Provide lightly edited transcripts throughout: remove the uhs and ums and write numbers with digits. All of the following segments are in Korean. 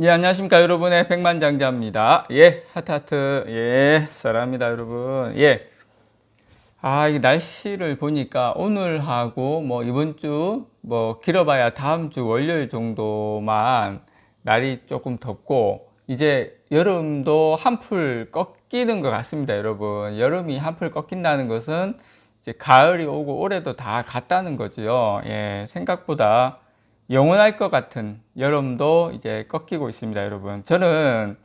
예, 안녕하십니까, 여러분의 백만장자입니다. 예, 하트하트. 예, 사랑합니다, 여러분. 예. 이 날씨를 보니까 오늘하고 이번 주, 길어봐야 다음 주 월요일 정도만 날이 조금 덥고, 이제 여름도 한풀 꺾이는 것 같습니다, 여러분. 여름이 한풀 꺾인다는 것은 이제 가을이 오고 올해도 다 갔다는 거죠. 예, 생각보다 영원할 것 같은 여름도 이제 꺾이고 있습니다, 여러분. 저는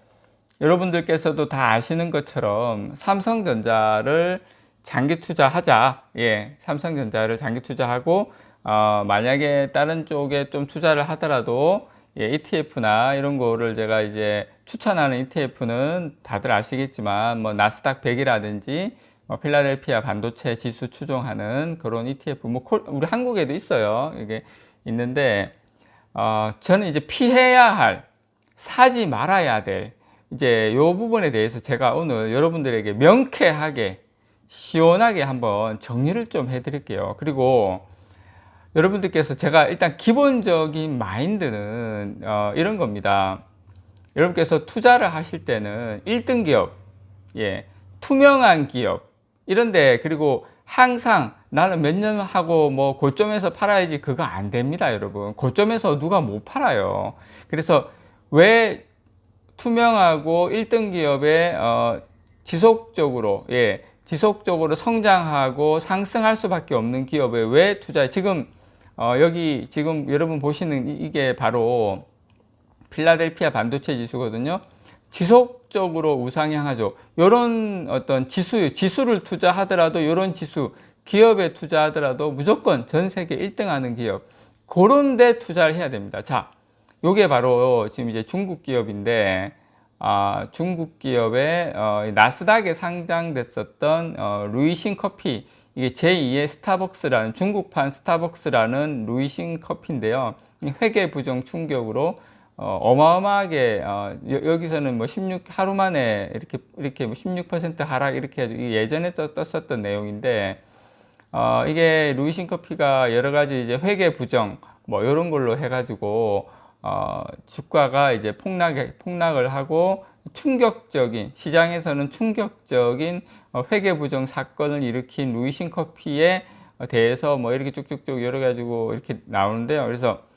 여러분들께서도 다 아시는 것처럼 삼성전자를 장기 투자하자. 예, 삼성전자를 장기 투자하고, 만약에 다른 쪽에 좀 투자를 하더라도, 예, ETF나 이런 거를 제가 이제 추천하는 ETF는 다들 아시겠지만, 나스닥 100이라든지, 필라델피아 반도체 지수 추종하는 그런 ETF, 우리 한국에도 있어요. 이게 있는데, 저는 이제 피해야 할, 사지 말아야 될, 이제 요 부분에 대해서 제가 오늘 여러분들에게 명쾌하게, 시원하게 한번 정리를 좀 해드릴게요. 그리고 여러분들께서 제가 일단 기본적인 마인드는 이런 겁니다. 여러분께서 투자를 하실 때는 1등 기업, 예, 투명한 기업, 이런데, 그리고 항상 나는 몇 년 하고 고점에서 팔아야지, 그거 안 됩니다, 여러분. 고점에서 누가 못 팔아요. 그래서 왜 투명하고 1등 기업에 지속적으로, 예, 지속적으로 성장하고 상승할 수밖에 없는 기업에 왜 투자해? 지금 여기 지금 여러분 보시는 이게 바로 필라델피아 반도체 지수거든요. 지속적으로 우상향하죠. 이런 어떤 지수를 투자하더라도, 이런 지수 기업에 투자하더라도 무조건 전 세계 1등 하는 기업, 그런 데 투자를 해야 됩니다. 자, 요게 바로 지금 이제 중국 기업인데, 중국 기업의 나스닥에 상장됐었던 루이싱 커피, 이게 제2의 스타벅스라는, 중국판 스타벅스라는 루이싱 커피인데요. 회계 부정 충격으로 어마어마하게 여기서는 16 하루 만에 이렇게 16% 하락, 이렇게 해가지고 예전에 떴었던 내용인데, 이게 루이싱 커피가 여러 가지 이제 회계 부정 이런 걸로 해가지고 주가가 이제 폭락을 하고, 충격적인, 시장에서는 충격적인 회계 부정 사건을 일으킨 루이싱 커피에 대해서 이렇게 쭉쭉쭉 열어 가지고 이렇게 나오는데요. 그래서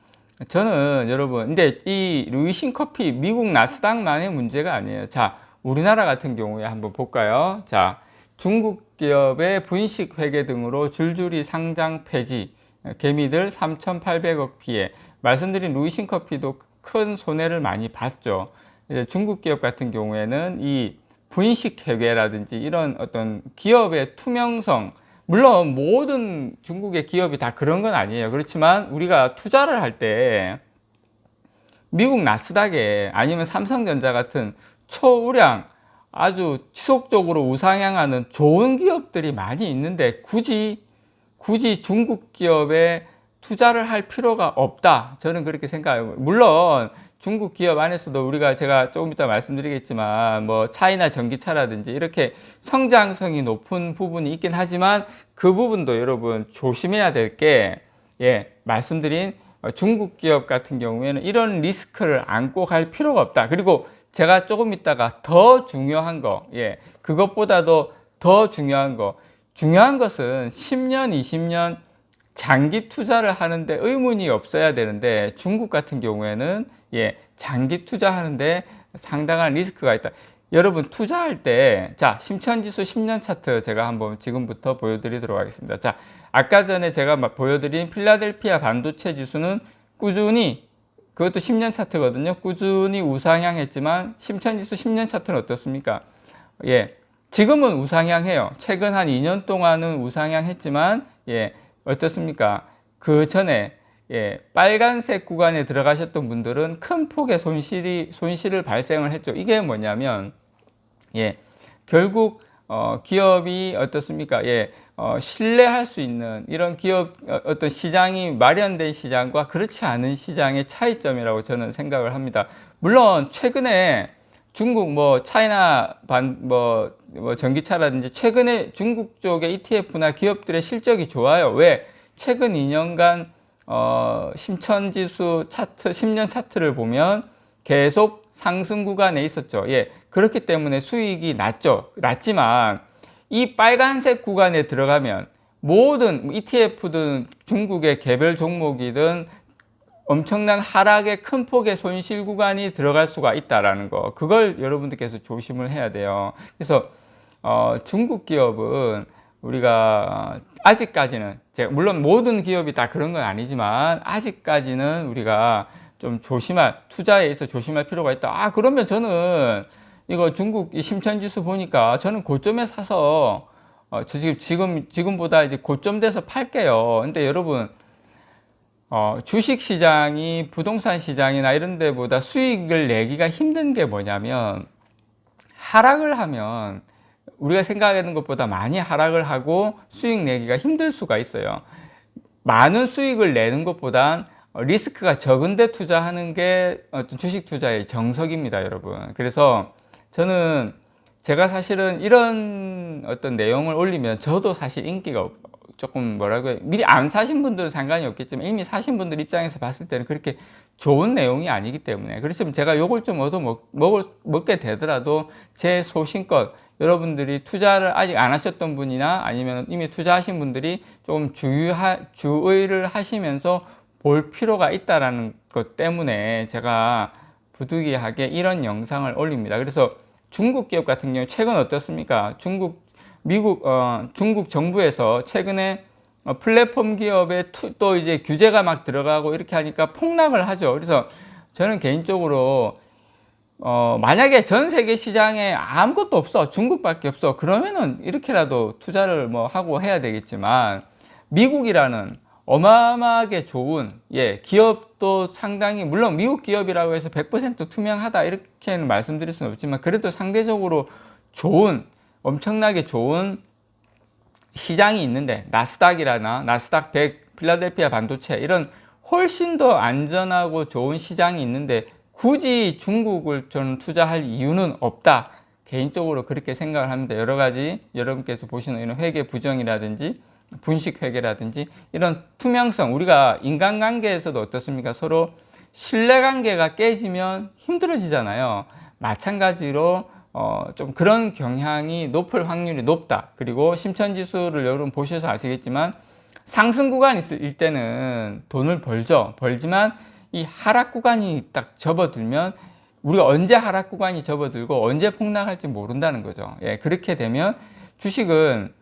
저는 여러분, 근데 이 루이싱 커피 미국 나스닥만의 문제가 아니에요. 자, 우리나라 같은 경우에 한번 볼까요? 자, 중국 기업의 분식 회계 등으로 줄줄이 상장 폐지, 개미들 3,800억 피해. 말씀드린 루이싱 커피도 큰 손해를 많이 봤죠. 중국 기업 같은 경우에는 이 분식 회계라든지 이런 어떤 기업의 투명성, 물론 모든 중국의 기업이 다 그런 건 아니에요. 그렇지만 우리가 투자를 할 때 미국 나스닥에, 아니면 삼성전자 같은 초우량 아주 지속적으로 우상향하는 좋은 기업들이 많이 있는데, 굳이 중국 기업에 투자를 할 필요가 없다, 저는 그렇게 생각해요. 물론 중국 기업 안에서도 제가 조금 이따 말씀드리겠지만 차이나 전기차라든지 이렇게 성장성이 높은 부분이 있긴 하지만, 그 부분도 여러분 조심해야 될 게, 예, 말씀드린 중국 기업 같은 경우에는 이런 리스크를 안고 갈 필요가 없다. 그리고 제가 조금 있다가 더 중요한 거, 예, 그것보다도 더 중요한 것은 10년, 20년 장기 투자를 하는데 의문이 없어야 되는데, 중국 같은 경우에는, 예, 장기 투자하는데 상당한 리스크가 있다. 여러분 투자할 때, 자, 심천지수 10년 차트 제가 한번 지금부터 보여드리도록 하겠습니다. 자, 아까 전에 제가 보여드린 필라델피아 반도체 지수는 꾸준히, 그것도 10년 차트거든요. 꾸준히 우상향했지만 심천지수 10년 차트는 어떻습니까? 예, 지금은 우상향해요. 최근 한 2년 동안은 우상향했지만, 예, 어떻습니까? 그 전에, 예, 빨간색 구간에 들어가셨던 분들은 큰 폭의 손실을 발생을 했죠. 이게 뭐냐면, 예, 결국 기업이 어떻습니까? 예, 신뢰할 수 있는 이런 기업, 어떤 시장이 마련된 시장과 그렇지 않은 시장의 차이점이라고 저는 생각을 합니다. 물론 최근에 중국 차이나 전기차라든지 최근에 중국 쪽의 ETF나 기업들의 실적이 좋아요. 왜? 최근 2년간 심천지수 차트, 10년 차트를 보면 계속 상승 구간에 있었죠. 예, 그렇기 때문에 수익이 낮지만 이 빨간색 구간에 들어가면 모든 ETF든 중국의 개별 종목이든 엄청난 하락의 큰 폭의 손실 구간이 들어갈 수가 있다라는 거, 그걸 여러분들께서 조심을 해야 돼요. 그래서 중국 기업은 우리가 아직까지는, 물론 모든 기업이 다 그런 건 아니지만 아직까지는 우리가 좀 투자에 있어 조심할 필요가 있다. 그러면 저는 이거 중국 심천지수 보니까 저는 고점에 사서 지금보다 이제 고점 돼서 팔게요. 근데 여러분, 주식 시장이 부동산 시장이나 이런 데보다 수익을 내기가 힘든 게 뭐냐면, 하락을 하면 우리가 생각하는 것보다 많이 하락을 하고 수익 내기가 힘들 수가 있어요. 많은 수익을 내는 것보단 리스크가 적은데 투자하는 게 어떤 주식 투자의 정석입니다, 여러분. 그래서 저는 제가 사실은 이런 어떤 내용을 올리면 저도 사실 인기가 조금 미리 안 사신 분들은 상관이 없겠지만 이미 사신 분들 입장에서 봤을 때는 그렇게 좋은 내용이 아니기 때문에, 그렇지만 제가 요걸 좀 먹게 되더라도 제 소신껏 여러분들이 투자를 아직 안 하셨던 분이나 아니면 이미 투자하신 분들이 조금 주의를 하시면서 볼 필요가 있다라는 것 때문에 제가 부득이하게 이런 영상을 올립니다. 그래서 중국 기업 같은 경우 최근 어떻습니까? 중국 정부에서 최근에 플랫폼 기업에 또 이제 규제가 막 들어가고 이렇게 하니까 폭락을 하죠. 그래서 저는 개인적으로 만약에 전 세계 시장에 아무것도 없어, 중국밖에 없어, 그러면은 이렇게라도 투자를 하고 해야 되겠지만, 미국이라는 어마어마하게 좋은, 기업도 상당히, 물론 미국 기업이라고 해서 100% 투명하다 이렇게는 말씀드릴 수는 없지만 그래도 상대적으로 엄청나게 좋은 시장이 있는데, 나스닥 100, 필라델피아 반도체, 이런 훨씬 더 안전하고 좋은 시장이 있는데 굳이 중국을 저는 투자할 이유는 없다, 개인적으로 그렇게 생각을 합니다. 여러 가지 여러분께서 보시는 이런 회계 부정이라든지 분식 회계라든지 이런 투명성, 우리가 인간관계에서도 어떻습니까? 서로 신뢰관계가 깨지면 힘들어지잖아요. 마찬가지로 좀 그런 경향이 높을 확률이 높다. 그리고 심천지수를 여러분 보셔서 아시겠지만 상승 구간일 때는 돈을 벌지만 이 하락 구간이 딱 접어들면 우리가 언제 하락 구간이 접어들고 언제 폭락할지 모른다는 거죠. 그렇게 되면 주식은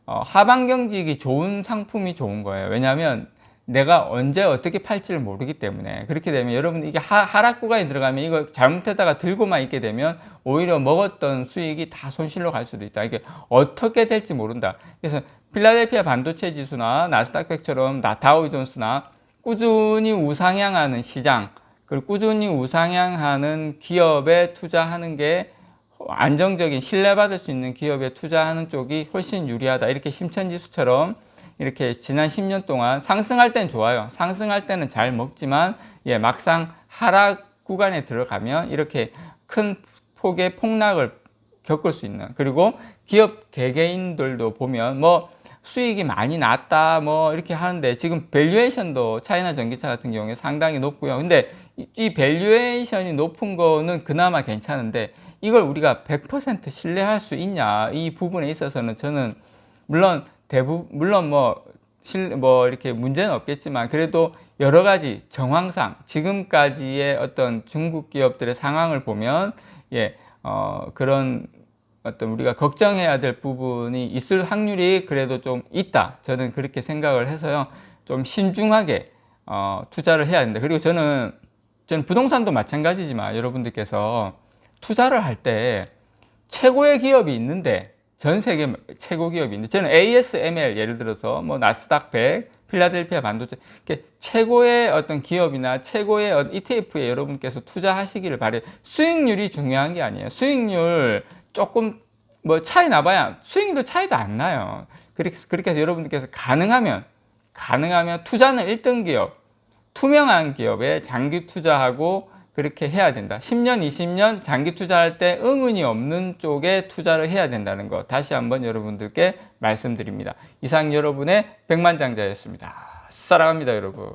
하방 경직이 좋은 상품이 좋은 거예요. 왜냐하면 내가 언제 어떻게 팔지를 모르기 때문에. 그렇게 되면 여러분, 이게 하락 구간에 들어가면 이거 잘못했다가 들고만 있게 되면 오히려 먹었던 수익이 다 손실로 갈 수도 있다. 이게 어떻게 될지 모른다. 그래서 필라델피아 반도체 지수나 나스닥 100처럼 다우존스나 꾸준히 우상향하는 시장, 그리고 꾸준히 우상향하는 기업에 투자하는 게, 안정적인 신뢰받을 수 있는 기업에 투자하는 쪽이 훨씬 유리하다. 이렇게 심천지수처럼 이렇게 지난 10년 동안 상승할 때는 좋아요. 상승할 때는 잘 먹지만 막상 하락 구간에 들어가면 이렇게 큰 폭의 폭락을 겪을 수 있는, 그리고 기업 개개인들도 보면 수익이 많이 났다 이렇게 하는데, 지금 밸류에이션도 차이나 전기차 같은 경우에 상당히 높고요. 근데 이 밸류에이션이 높은 거는 그나마 괜찮은데 이걸 우리가 100% 신뢰할 수 있냐, 이 부분에 있어서는 저는 물론 이렇게 문제는 없겠지만 그래도 여러 가지 정황상 지금까지의 어떤 중국 기업들의 상황을 보면 그런 어떤 우리가 걱정해야 될 부분이 있을 확률이 그래도 좀 있다. 저는 그렇게 생각을 해서요. 좀 신중하게 투자를 해야 된다. 그리고 저는 부동산도 마찬가지지만 여러분들께서 투자를 할 때 최고의 기업이 있는데, 전 세계 최고 기업이 있는데, 저는 ASML 예를 들어서 나스닥 100, 필라델피아 반도체, 최고의 어떤 기업이나 최고의 ETF에 여러분께서 투자하시기를 바래요. 수익률이 중요한 게 아니에요. 수익률 조금 차이 나봐야 수익률 차이도 안 나요. 그렇게 해서 여러분들께서 가능하면 투자는 1등 기업, 투명한 기업에 장기 투자하고 그렇게 해야 된다. 10년, 20년 장기 투자할 때 의문이 없는 쪽에 투자를 해야 된다는 거 다시 한번 여러분들께 말씀드립니다. 이상 여러분의 백만장자였습니다. 사랑합니다, 여러분.